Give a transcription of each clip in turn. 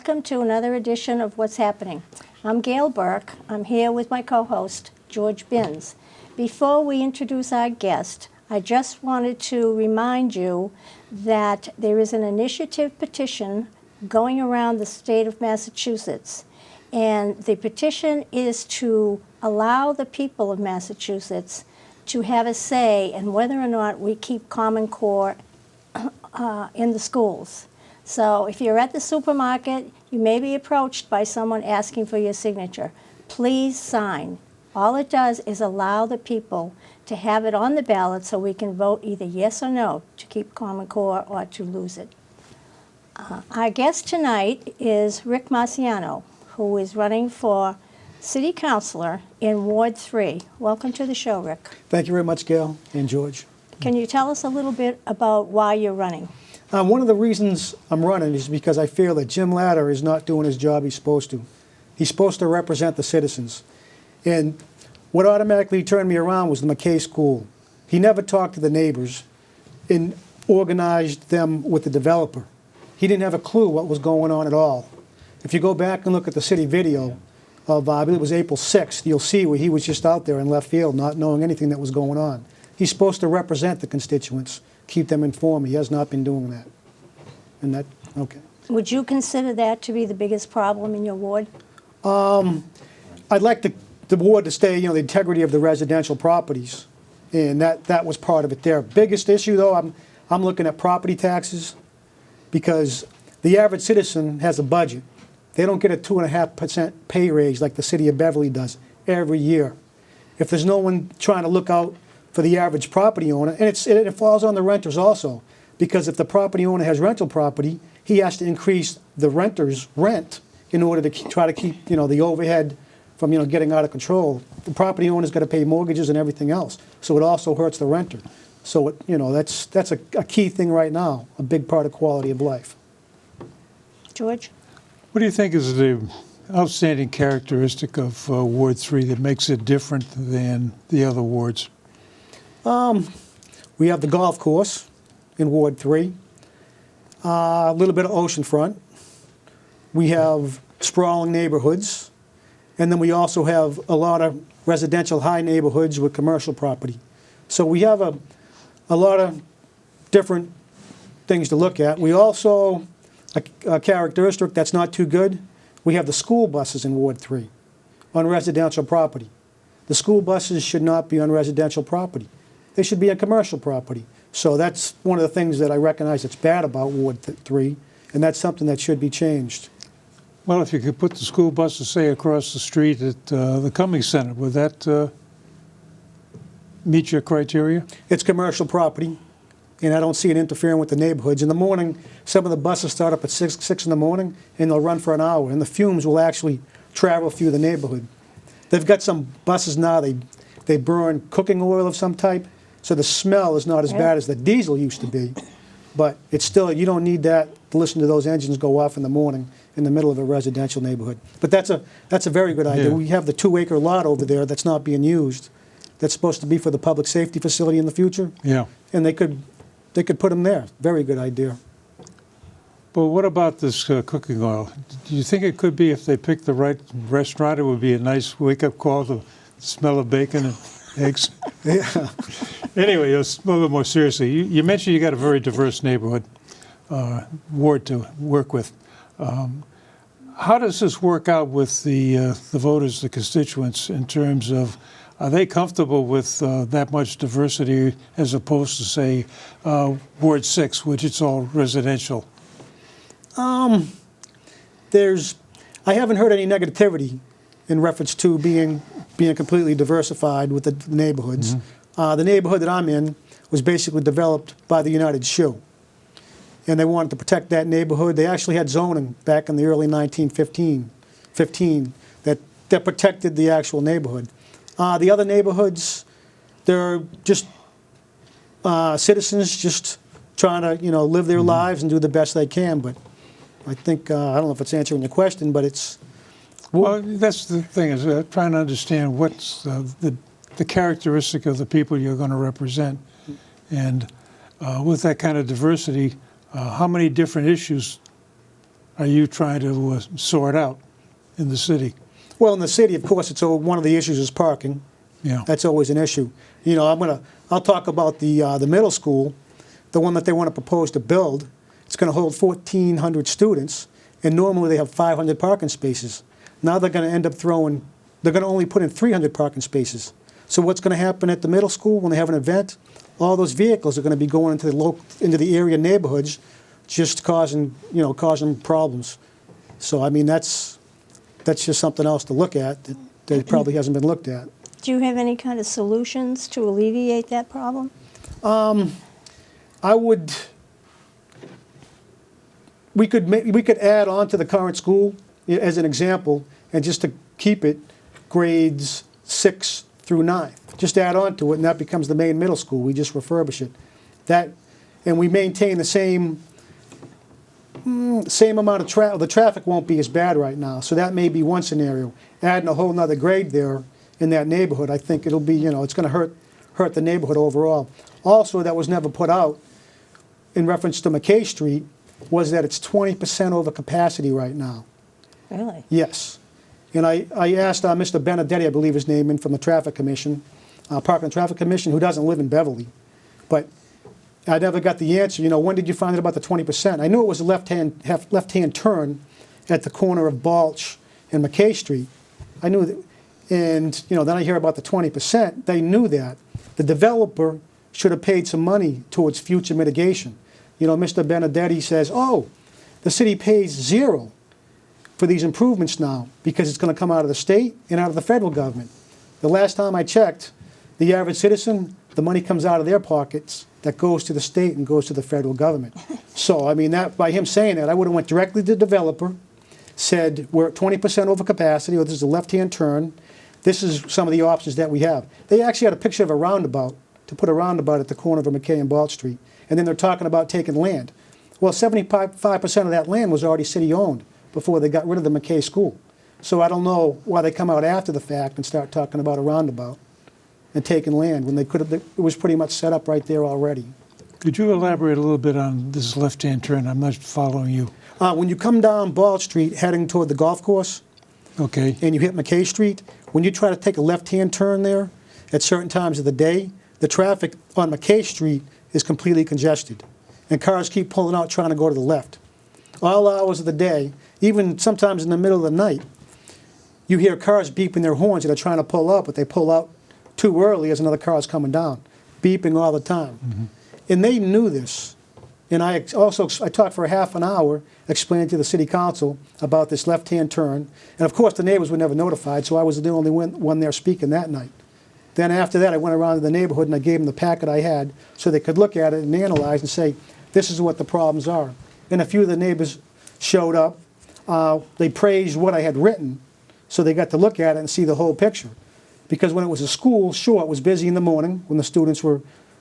welcome to another edition of What's Happening. I'm Gail Burke. I'm here with my co-host, George Binns. Before we introduce our guest, I just wanted to remind you that there is an initiative petition going around the state of Massachusetts. And the petition is to allow the people of Massachusetts to have a say in whether or not we keep Common Core in the schools. So if you're at the supermarket, you may be approached by someone asking for your signature. Please sign. All it does is allow the people to have it on the ballot so we can vote either yes or no to keep Common Core or to lose it. Our guest tonight is Rick Marciano, who is running for City Councilor in Ward 3. Welcome to the show, Rick. Thank you very much, Gail and George. Can you tell us a little bit about why you're running? One of the reasons I'm running is because I feel that Jim Latter is not doing his job he's supposed to. He's supposed to represent the citizens. And what automatically turned me around was the McKay School. He never talked to the neighbors and organized them with the developer. He didn't have a clue what was going on at all. If you go back and look at the city video of, I believe it was April 6th, you'll see where he was just out there in left field not knowing anything that was going on. He's supposed to represent the constituents, keep them informed. He has not been doing that. And that, okay. Would you consider that to be the biggest problem in your ward? I'd like the ward to stay, the integrity of the residential properties. And that was part of it there. Biggest issue, though, I'm looking at property taxes because the average citizen has a budget. They don't get a 2.5% pay raise like the city of Beverly does every year. If there's no one trying to look out for the average property owner, and it falls on the renters also, because if the property owner has rental property, he has to increase the renter's rent in order to try to keep the overhead from getting out of control. The property owner's got to pay mortgages and everything else, so it also hurts the renter. So that's a key thing right now, a big part of quality of life. George? What do you think is the outstanding characteristic of Ward 3 that makes it different than the other wards? We have the golf course in Ward 3, a little bit of oceanfront. We have sprawling neighborhoods, and then we also have a lot of residential high neighborhoods with commercial property. So we have a lot of different things to look at. We also, a characteristic that's not too good, we have the school buses in Ward 3 on residential property. The school buses should not be on residential property. They should be on commercial property. So that's one of the things that I recognize that's bad about Ward 3, and that's something that should be changed. Well, if you could put the school buses, say, across the street at the Cummings Center, would that meet your criteria? It's commercial property, and I don't see it interfering with the neighborhoods. In the morning, some of the buses start up at 6 in the morning, and they'll run for an hour, and the fumes will actually travel through the neighborhood. They've got some buses now, they burn cooking oil of some type, so the smell is not as bad as the diesel used to be. But it's still, you don't need that to listen to those engines go off in the morning in the middle of a residential neighborhood. But that's a very good idea. Yeah. We have the 2-acre lot over there that's not being used. That's supposed to be for the public safety facility in the future. Yeah. And they could put them there. Very good idea. But what about this cooking oil? Do you think it could be, if they picked the right restaurant, it would be a nice wake-up call to smell of bacon and eggs? Yeah. Anyway, a little bit more seriously, you mentioned you got a very diverse neighborhood ward to work with. How does this work out with the voters, the constituents, in terms of, are they comfortable with that much diversity as opposed to, say, Ward 6, which it's all residential? I haven't heard any negativity in reference to being completely diversified with the neighborhoods. Mm-hmm. The neighborhood that I'm in was basically developed by the United Shoe, and they wanted to protect that neighborhood. They actually had zoning back in the early 1915 that protected the actual neighborhood. The other neighborhoods, they're just citizens just trying to live their lives and do the best they can. But I think I don't know if it's answering your question, but it's. Well, that's the thing, is trying to understand what's the characteristic of the people you're going to represent. And with that kind of diversity, how many different issues are you trying to sort out in the city? Well, in the city, of course, it's one of the issues is parking. Yeah. That's always an issue. You know, I'll talk about the middle school, the one that they want to propose to build. It's going to hold 1,400 students, and normally they have 500 parking spaces. Now they're going to end up they're going to only put in 300 parking spaces. So what's going to happen at the middle school when they have an event? All those vehicles are going to be going into the area neighborhoods, just causing problems. So I mean that's just something else to look at that probably hasn't been looked at. Do you have any kind of solutions to alleviate that problem? We could add on to the current school as an example, and just to keep it grades 6 through 9. Just add on to it, and that becomes the main middle school. We just refurbish it. And we maintain the same amount of traffic. The traffic won't be as bad right now, so that may be one scenario. Adding a whole nother grade there in that neighborhood, I think it'll be, it's going to hurt the neighborhood overall. Also, that was never put out in reference to McKay Street, was that it's 20% over capacity right now. Really? Yes. And I asked Mr. Benedetti, I believe his name, in from the Traffic Commission, Parking and Traffic Commission, who doesn't live in Beverly. But I never got the answer, when did you find out about the 20%? I knew it was a left-hand turn at the corner of Balch and McKay Street. I knew that, and then I hear about the 20%. They knew that. The developer should have paid some money towards future mitigation. Mr. Benedetti says, oh, the city pays zero for these improvements now because it's going to come out of the state and out of the federal government. The last time I checked, the average citizen, the money comes out of their pockets that goes to the state and goes to the federal government. So, I mean, by him saying that, I would have went directly to the developer, said, we're at 20% over capacity, or this is a left-hand turn. This is some of the options that we have. They actually had a picture of a roundabout, to put a roundabout at the corner of McKay and Balch Street. And then they're talking about taking land. Well, 75% of that land was already city-owned before they got rid of the McKay School. So I don't know why they come out after the fact and start talking about a roundabout and taking land when they could have. It was pretty much set up right there already. Could you elaborate a little bit on this left-hand turn? I'm not following you. When you come down Balch Street heading toward the golf course, okay, and you hit McKay Street, when you try to take a left-hand turn there at certain times of the day, the traffic on McKay Street is completely congested, and cars keep pulling out trying to go to the left. All hours of the day, even sometimes in the middle of the night, you hear cars beeping their horns that are trying to pull up, but they pull out too early as another car is coming down, beeping all the time. Mm-hmm. And they knew this. And I talked for a half an hour explaining to the city council about this left-hand turn. And of course, the neighbors were never notified, so I was the only one there speaking that night. Then after that, I went around to the neighborhood and I gave them the packet I had so they could look at it and analyze and say, this is what the problems are. And a few of the neighbors showed up. They praised what I had written, so they got to look at it and see the whole picture. Because when it was a school, sure, it was busy in the morning when the students were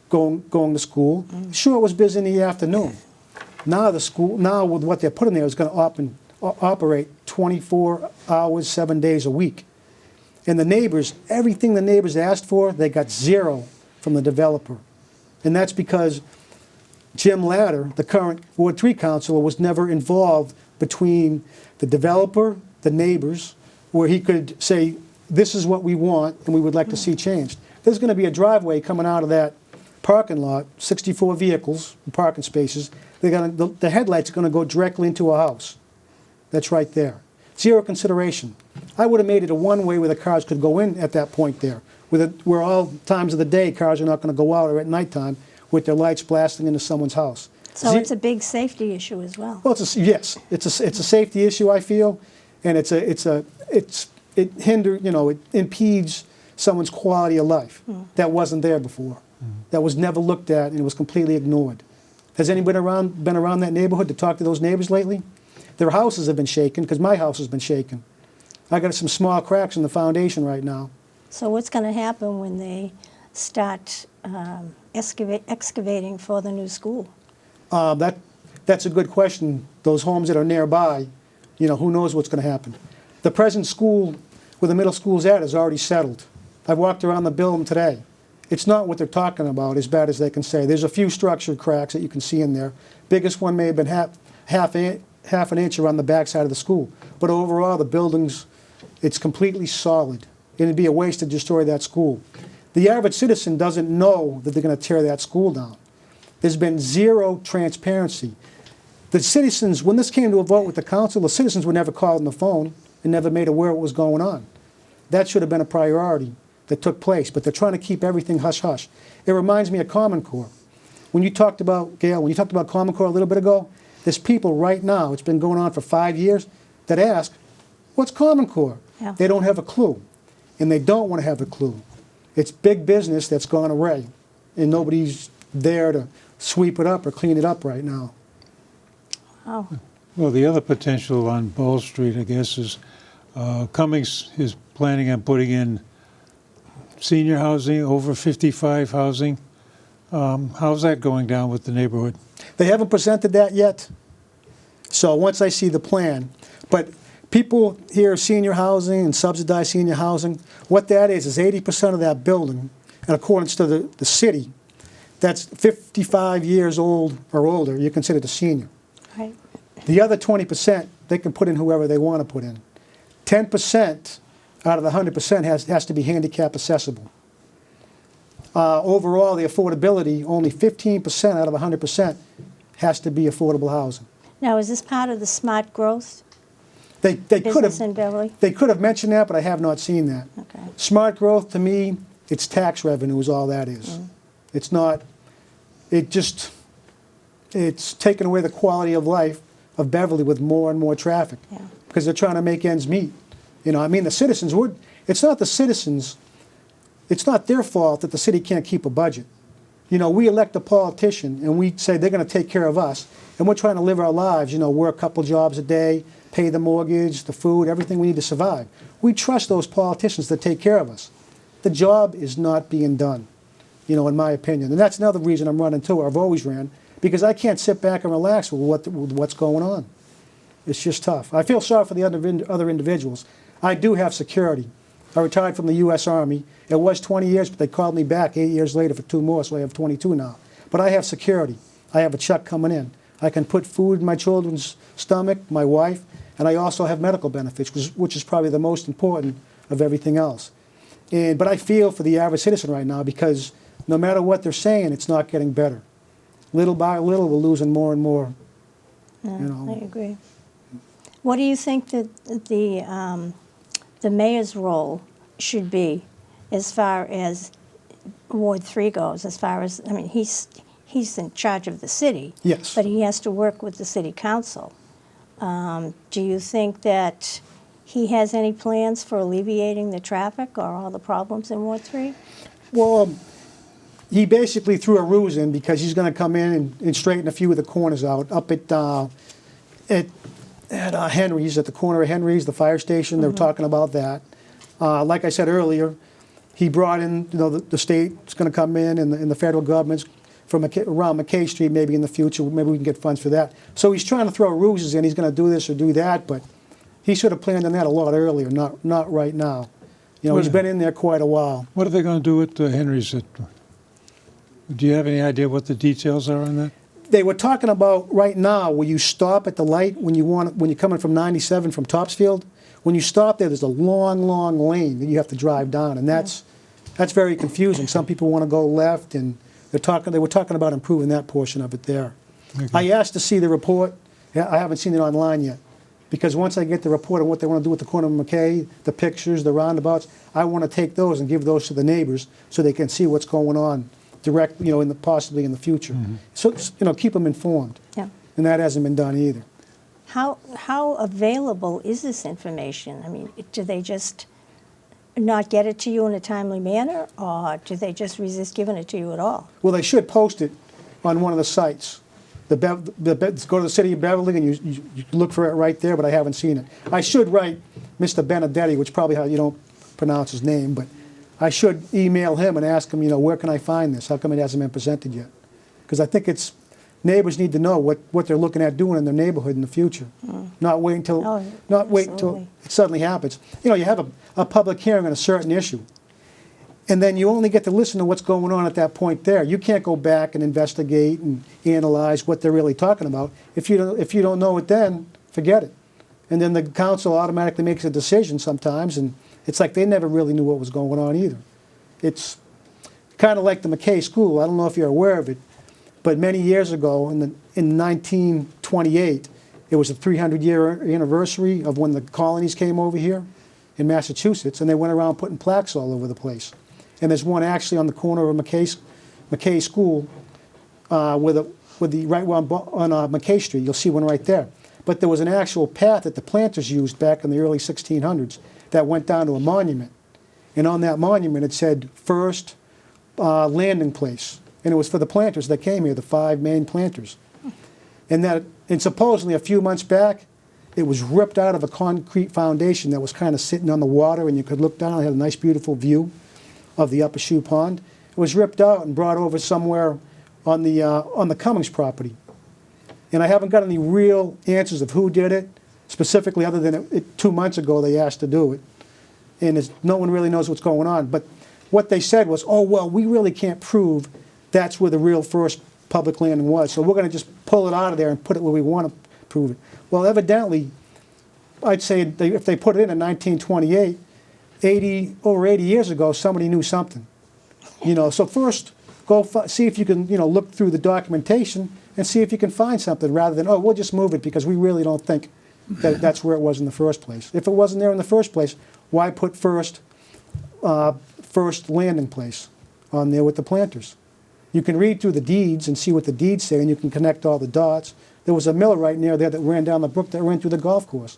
going to school. Sure, it was busy in the afternoon. Now with what they're putting there, is going to operate 24 hours, 7 days a week. And the neighbors, everything the neighbors asked for, they got zero from the developer. And that's because Jim Latter, the current Ward 3 councilor, was never involved between the developer, the neighbors, where he could say, this is what we want and we would like to see changed. There's going to be a driveway coming out of that parking lot, 64 vehicles, parking spaces. The headlights are going to go directly into a house. That's right there. Zero consideration. I would have made it a one-way where the cars could go in at that point there, where all times of the day cars are not going to go out, or at nighttime with their lights blasting into someone's house. So it's a big safety issue as well. Well, yes, it's a safety issue, I feel, and it impedes someone's quality of life that wasn't there before, that was never looked at, and it was completely ignored. Has anybody been around that neighborhood to talk to those neighbors lately? Their houses have been shaken, because my house has been shaken. I got some small cracks in the foundation right now. So what's going to happen when they start excavating for the new school? That's a good question. Those homes that are nearby, who knows what's going to happen. The present school where the middle school's at is already settled. I walked around the building today. It's not what they're talking about, as bad as they can say. There's a few structure cracks that you can see in there. Biggest one may have been half an inch around the backside of the school. But overall, the building's, it's completely solid. And it'd be a waste to destroy that school. The average citizen doesn't know that they're going to tear that school down. There's been zero transparency. The citizens, when this came to a vote with the council, the citizens were never called on the phone and never made aware what was going on. That should have been a priority that took place, but they're trying to keep everything hush-hush. It reminds me of Common Core. When you talked about, Gail, when you talked about Common Core a little bit ago, there's people right now, it's been going on for 5 years, that ask, what's Common Core? Yeah. They don't have a clue, and they don't want to have a clue. It's big business that's gone away, and nobody's there to sweep it up or clean it up right now. Oh, Well, the other potential on Ball Street, I guess, is Cummings is planning on putting in senior housing, over 55 housing. How's that going down with the neighborhood? They haven't presented that yet, so once I see the plan. But people hear senior housing and subsidized senior housing. What that is 80% of that building, in accordance to the city, that's 55 years old or older, you're considered a senior. right. The other 20%, they can put in whoever they want to put in. 10% out of the 100% has to be handicap accessible. Overall, the affordability, only 15% out of 100% has to be affordable housing. Now, is this part of the smart growth They could business in have Beverly? they could have mentioned that, but I have not seen that. Okay. Smart growth, to me, it's tax revenue is all that is. It's not, it's taken away the quality of life of Beverly with more and more traffic. Yeah. Because they're trying to make ends meet. You know, I mean, the citizens would, it's not the citizens, it's not their fault that the city can't keep a budget. You know, we elect a politician and we say they're going to take care of us, and we're trying to live our lives, you know, work a couple jobs a day, pay the mortgage, the food, everything we need to survive. We trust those politicians to take care of us. The job is not being done, you know, in my opinion. And that's another reason I'm running too, or I've always ran, because I can't sit back and relax with what's going on. It's just tough. I feel sorry for the other individuals. I do have security. I retired from the U.S. Army. It was 20 years, but they called me back 8 years later for 2 more, so I have 22 now. But I have security. I have a check coming in. I can put food in my children's stomach, my wife, and I also have medical benefits, which is probably the most important of everything else. But I feel for the average citizen right now, because no matter what they're saying, it's not getting better. Little by little, we're losing more and more. Yeah, You know. I agree. What do you think that the mayor's role should be as far as Ward 3 goes? As far as, I mean, he's in charge of the city. Yes. But he has to work with the city council. Do you think that he has any plans for alleviating the traffic or all the problems in Ward 3? Well, he basically threw a ruse in because he's going to come in and straighten a few of the corners out up at Henry's, at the corner of Henry's, the fire station. They were talking about that. Like I said earlier, he brought in, you know, the state's going to come in and the federal government's from around McKay Street maybe in the future. Maybe we can get funds for that. So he's trying to throw ruses in. He's going to do this or do that, but he should have planned on that a lot earlier, not right now. You know, he's been in there quite a while. What are they going to do with Henry's? Do you have any idea what the details are on that? They were talking about right now where you stop at the light when you're coming from 97 from Topsfield. When you stop there's a long lane that you have to drive down, and that's very confusing. Some people want to go left, and they were talking about improving that portion of it there. Okay. I asked to see the report. I haven't seen it online yet, because once I get the report on what they want to do with the corner of McKay, the pictures, the roundabouts, I want to take those and give those to the neighbors so they can see what's going on direct, you know, possibly in the future. So, you know, keep them informed. Yeah. And that hasn't been done either. How available is this information? I mean, do they just not get it to you in a timely manner, or do they just resist giving it to you at all? Well, they should post it on one of the sites. Go to the city of Beverly and you look for it right there, but I haven't seen it. I should write Mr. Benedetti, which probably how you don't pronounce his name, but I should email him and ask him, you know, where can I find this? How come it hasn't been presented yet? Because I think neighbors need to know what they're looking at doing in their neighborhood in the future. Not wait until Absolutely. it suddenly happens. You know, you have a public hearing on a certain issue, and then you only get to listen to what's going on at that point there. You can't go back and investigate and analyze what they're really talking about. If you don't know it then, forget it. And then the council automatically makes a decision sometimes, and it's like they never really knew what was going on either. It's kind of like the McKay School. I don't know if you're aware of it, but many years ago, in 1928, it was the 300-year anniversary of when the colonies came over here in Massachusetts, and they went around putting plaques all over the place. And there's one actually on the corner of McKay School, with the right on McKay Street. You'll see one right there. But there was an actual path that the planters used back in the early 1600s that went down to a monument. And on that monument it said first landing place. And it was for the planters that came here, the 5 main planters. And supposedly a few months back, it was ripped out of a concrete foundation that was kind of sitting on the water, and you could look down. It had a nice, beautiful view of the Upper Shoe Pond. It was ripped out and brought over somewhere on the Cummings property. And I haven't got any real answers of who did it, specifically, other than 2 months ago they asked to do it. And no one really knows what's going on. But what they said was, oh, well, we really can't prove that's where the real first public landing was, so we're going to just pull it out of there and put it where we want to prove it. Well, evidently, I'd say if they put it in 1928, over 80 years ago, somebody knew something. So first, go see if you can, look through the documentation and see if you can find something, rather than, oh, we'll just move it because we really don't think that that's where it was in the first place. If it wasn't there in the first place, why put first landing place on there with the planters? You can read through the deeds and see what the deeds say, and you can connect all the dots. There was a mill right near there that ran down the brook that ran through the golf course.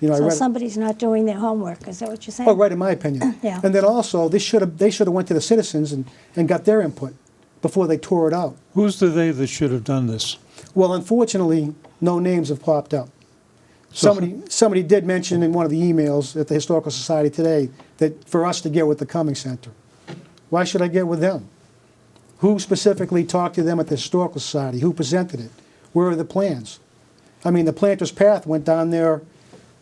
So somebody's not doing their homework, is that what you're saying? Oh, right, in my opinion. Yeah. And then also, they should have went to the citizens and got their input before they tore it out. Who's the they that should have done this? Well, unfortunately, no names have popped up. Somebody did mention in one of the emails at the Historical Society today that for us to get with the Cummings Center. Why should I get with them? Who specifically talked to them at the Historical Society? Who presented it? Where are the plans? I mean, the Planter's Path went down there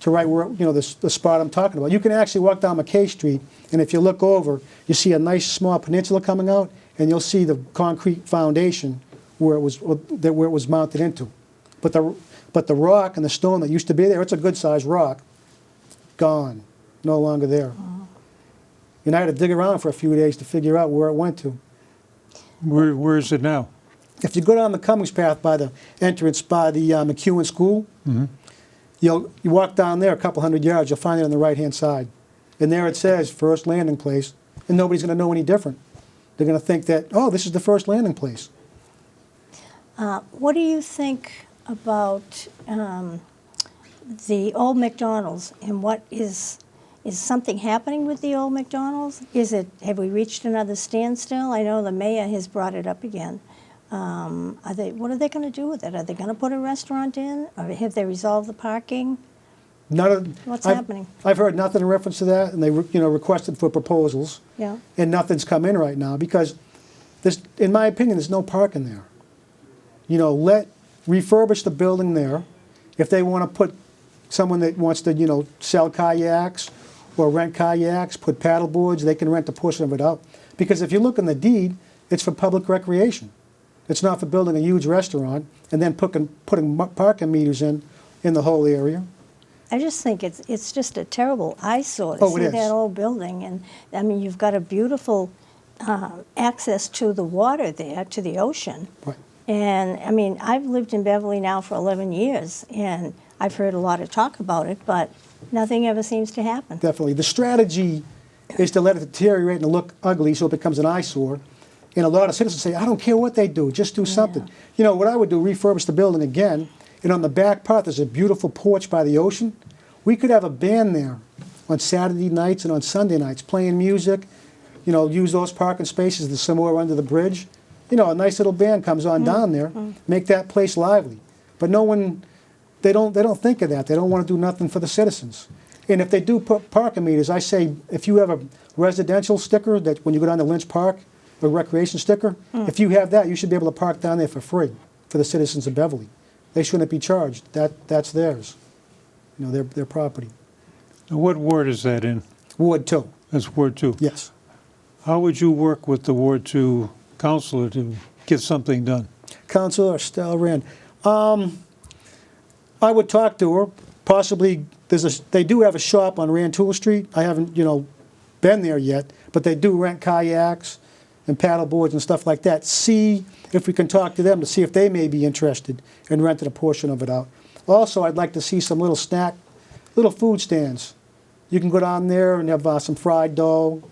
to right where, the spot I'm talking about. You can actually walk down McKay Street, and if you look over, you see a nice small peninsula coming out, and you'll see the concrete foundation where it was mounted into. But the rock and the stone that used to be there, it's a good-sized rock, gone, no longer there. And I had to dig around for a few days to figure out where it went to. Where is it now? If you go down the Cummings Path by the entrance by the McEwen School, you walk down there a couple 100 yards, you'll find it on the right-hand side. And there it says, first landing place, and nobody's going to know any different. They're going to think that, oh, this is the first landing place. What do you think about the old McDonald's, and what is something happening with the old McDonald's? Have we reached another standstill? I know the mayor has brought it up again. What are they going to do with it? Are they going to put a restaurant in, or have they resolved the parking? What's happening? I've heard nothing in reference to that, and they requested for proposals. Yeah. And nothing's come in right now because, in my opinion, there's no parking there. Refurbish the building there. If they want to put someone that wants to, sell kayaks or rent kayaks, put paddle boards, they can rent a portion of it out. Because if you look in the deed, it's for public recreation. It's not for building a huge restaurant and then putting parking meters in the whole area. I just think it's just a terrible eyesore to see that old building. And I mean, you've got a beautiful access to the water there, to the ocean. Right. And I mean, I've lived in Beverly now for 11 years, and I've heard a lot of talk about it, but nothing ever seems to happen. Definitely. The strategy is to let it deteriorate and look ugly so it becomes an eyesore. And a lot of citizens say, I don't care what they do, just do something. What I would do, refurbish the building again, and on the back part there's a beautiful porch by the ocean. We could have a band there on Saturday nights and on Sunday nights playing music, use those parking spaces that's somewhere under the bridge. A nice little band comes on down there, make that place lively. But no one, they don't think of that. They don't want to do nothing for the citizens. And if they do put parking meters, I say if you have a residential sticker that when you go down to Lynch Park, a recreation sticker, if you have that, you should be able to park down there for free for the citizens of Beverly. They shouldn't be charged. That's theirs, their property. Now, what ward is that in? Ward 2. That's Ward 2? Yes. How would you work with the Ward 2 councilor to get something done? Councilor Estelle Rand. I would talk to her, possibly, they do have a shop on Rantoul Street. I haven't, been there yet, but they do rent kayaks and paddle boards and stuff like that. See if we can talk to them to see if they may be interested in renting a portion of it out. Also, I'd like to see some little food stands. You can go down there and have some fried dough.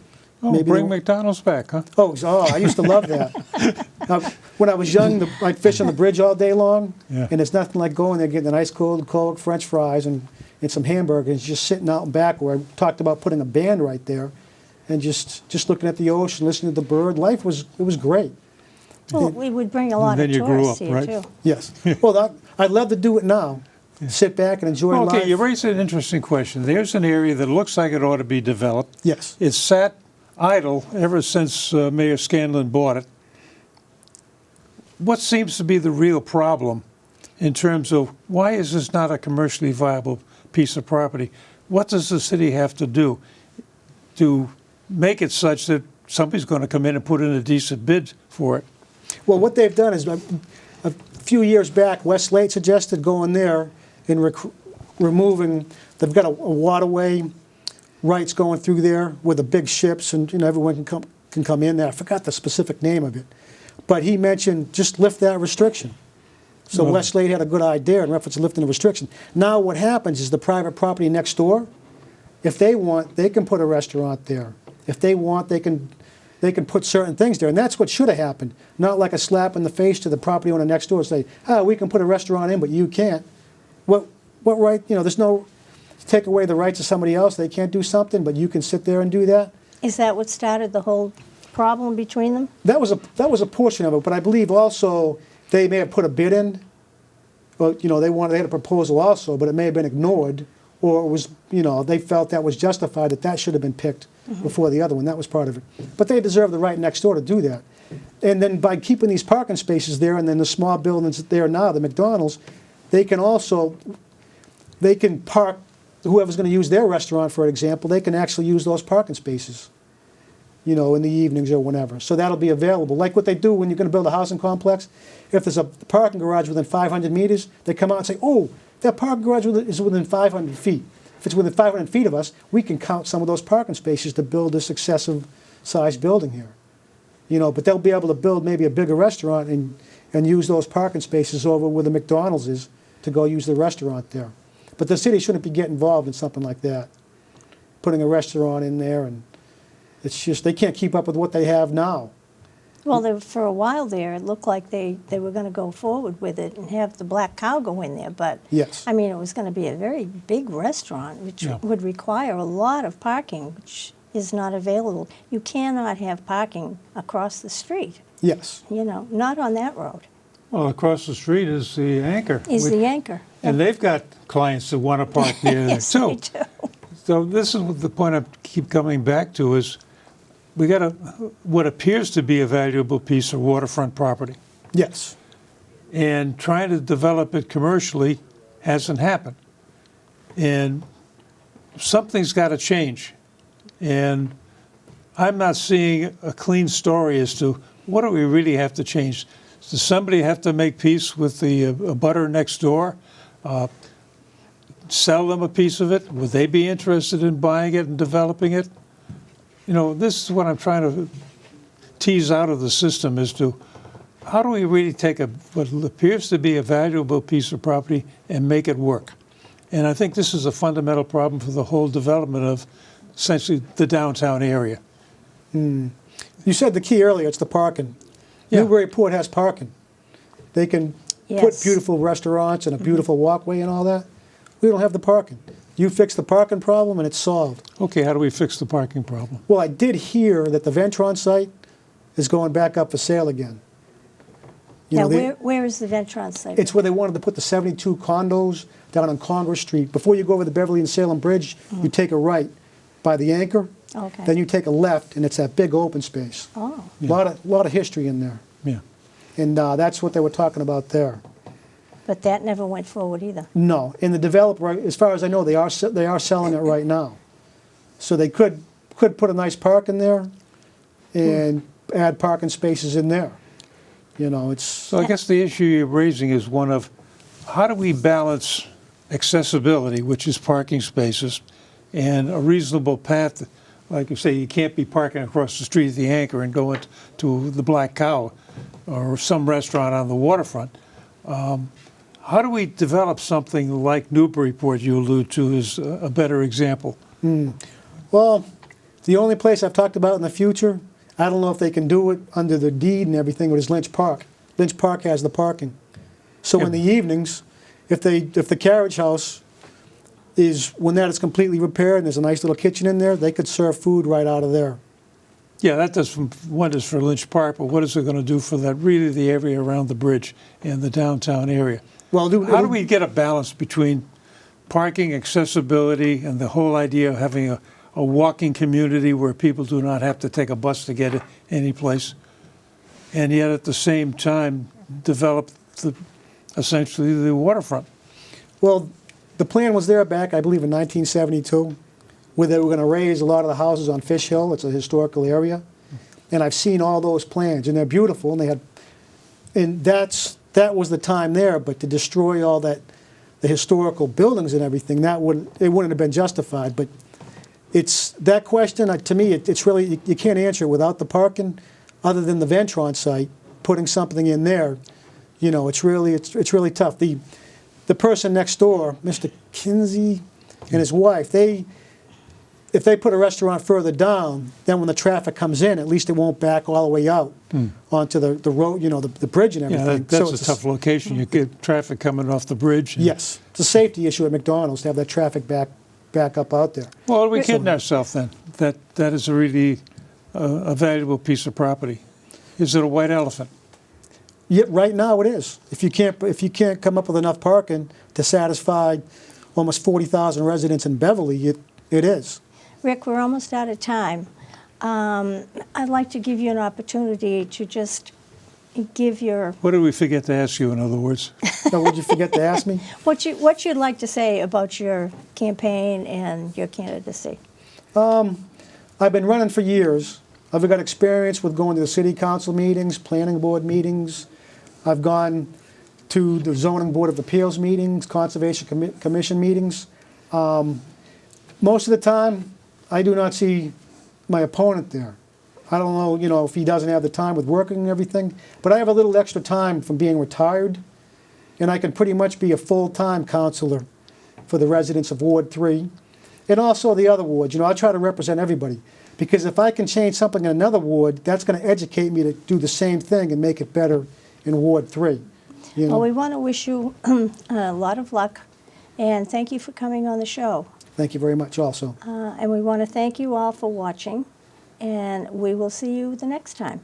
Oh, maybe bring McDonald's back, huh? I used to love that. When I was young, I'd fish on the bridge all day long, Yeah. and it's nothing like going there, getting a nice cold Coke, French fries, and some hamburgers, just sitting out and back where I talked about putting a band right there, and just looking at the ocean, listening to the bird. Life was great. Well, we would bring a lot then of you grew tourists up, here, right? too. Yes. Well, I'd love to do it now. Sit back and enjoy life. Okay, you raised an interesting question. There's an area that looks like it ought to be developed. Yes. It's sat idle ever since Mayor Scanlon bought it. What seems to be the real problem in terms of why is this not a commercially viable piece of property? What does the city have to do to make it such that somebody's going to come in and put in a decent bid for it? Well, what they've done is, a few years back, West Lake suggested going there and removing, they've got a waterway rights going through there with the big ships, and everyone can come in there. I forgot the specific name of it. But he mentioned just lift that restriction. So Well- Westlake had a good idea in reference to lifting the restriction. Now what happens is the private property next door, if they want, they can put a restaurant there. If they want, they can put certain things there. And that's what should have happened. Not like a slap in the face to the property owner next door, say, we can put a restaurant in, but you can't. What right, there's no, take away the rights of somebody else, they can't do something, but you can sit there and do that. Is that what started the whole problem between them? That was a portion of it, but I believe also they may have put a bid in. Well, they had a proposal also, but it may have been ignored, or it was, they felt that was justified, that should have been picked before the other one. That was part of it. But they deserve the right next door to do that. And then by keeping these parking spaces there, and then the small buildings there now, the McDonald's, they can park, whoever's going to use their restaurant, for example, they can actually use those parking spaces, in the evenings or whenever. So that'll be available. Like what they do when you're going to build a housing complex. If there's a parking garage within 500 meters, they come out and say, oh, that parking garage is within 500 feet. If it's within 500 feet of us, we can count some of those parking spaces to build this excessive size building here. But they'll be able to build maybe a bigger restaurant and use those parking spaces over where the McDonald's is to go use the restaurant there. But the city shouldn't be getting involved in something like that, putting a restaurant in there, and it's just, they can't keep up with what they have now. Well, for a while there, it looked like they were going to go forward with it and have the Black Cow go in there. But, Yes. I mean, it was going to be a very big restaurant, which Yeah. would require a lot of parking, which is not available. You cannot have parking across the street, Yes. not on that road. Well, across the street is the Anchor. Is the anchor. And they've got clients that want to park near there, Yes, too. they do. So this is what the point I keep coming back to is we got what appears to be a valuable piece of waterfront property. Yes. And trying to develop it commercially hasn't happened. And something's got to change. And I'm not seeing a clean story as to what do we really have to change. Does somebody have to make peace with the butter next door? Sell them a piece of it? Would they be interested in buying it and developing it? This is what I'm trying to tease out of the system as to how do we really take what appears to be a valuable piece of property and make it work? And I think this is a fundamental problem for the whole development of essentially the downtown area. You said the key earlier, it's the parking. Yeah. Newburyport has parking. They can put Yes. beautiful restaurants and a beautiful walkway and all that. We don't have the parking. You fix the parking problem and it's solved. Okay, how do we fix the parking problem? Well, I did hear that the Ventron site is going back up for sale again. Now, where is the Ventron site? It's where they wanted to put the 72 condos down on Congress Street. Before you go over the Beverly and Salem Bridge, you take a right by the Anchor. Okay. Then you take a left, and it's that big open space. Oh, Lot of history in there. Yeah. And that's what they were talking about there. but that never went forward either. No, and the developer, as far as I know, they are selling it right now. So they could put a nice park in there and add parking spaces in there. So I guess the issue you're raising is one of how do we balance accessibility, which is parking spaces, and a reasonable path. Like you say, you can't be parking across the street at the Anchor and going to the Black Cow or some restaurant on the waterfront. How do we develop something like Newburyport you allude to as a better example? Well, the only place I've talked about in the future, I don't know if they can do it under the deed and everything, but is Lynch Park. Lynch Park has the parking. So in the evenings, if the carriage house is, when that is completely repaired and there's a nice little kitchen in there, they could serve food right out of there. Yeah, that does wonders for Lynch Park, but what is it going to do for that really the area around the bridge and the downtown area? Well, how do we get a balance between parking, accessibility, and the whole idea of having a walking community where people do not have to take a bus to get any place, and yet at the same time develop essentially the waterfront? Well, the plan was there back, I believe, in 1972, where they were going to raise a lot of the houses on Fish Hill. It's a historical area. And I've seen all those plans, and they're beautiful. And that was the time there, but to destroy all the historical buildings and everything, it wouldn't have been justified. But it's that question, to me, it's really, you can't answer it without the parking, other than the Ventron site, putting something in there. You know, it's really tough. The person next door, Mr. Kinsey and his wife, if they put a restaurant further down, then when the traffic comes in, at least it won't back all the way out onto the road, you know, the bridge and everything. Yeah, that's a tough location. You get traffic coming off the bridge. Yes. It's a safety issue at McDonald's to have that traffic back up out there. Well, are we kidding ourselves then? That is a really a valuable piece of property. Is it a white elephant? Yeah, right now it is. If you can't come up with enough parking to satisfy almost 40,000 residents in Beverly, it is. Rick, we're almost out of time. I'd like to give you an opportunity to just give your... What did we forget to ask you, in other words? So would you forget to ask me? What you'd like to say about your campaign and your candidacy? I've been running for years. I've got experience with going to the city council meetings, planning board meetings. I've gone to the zoning board of appeals meetings, conservation commission meetings. Most of the time, I do not see my opponent there. I don't know, you know, if he doesn't have the time with working and everything, but I have a little extra time from being retired, and I can pretty much be a full-time counselor for the residents of Ward 3, and also the other wards. You know, I try to represent everybody, because if I can change something in another ward, that's going to educate me to do the same thing and make it better in Ward 3. You know? Well, we want to wish you a lot of luck, and thank you for coming on the show. Thank you very much also. And we want to thank you all for watching, and we will see you the next time.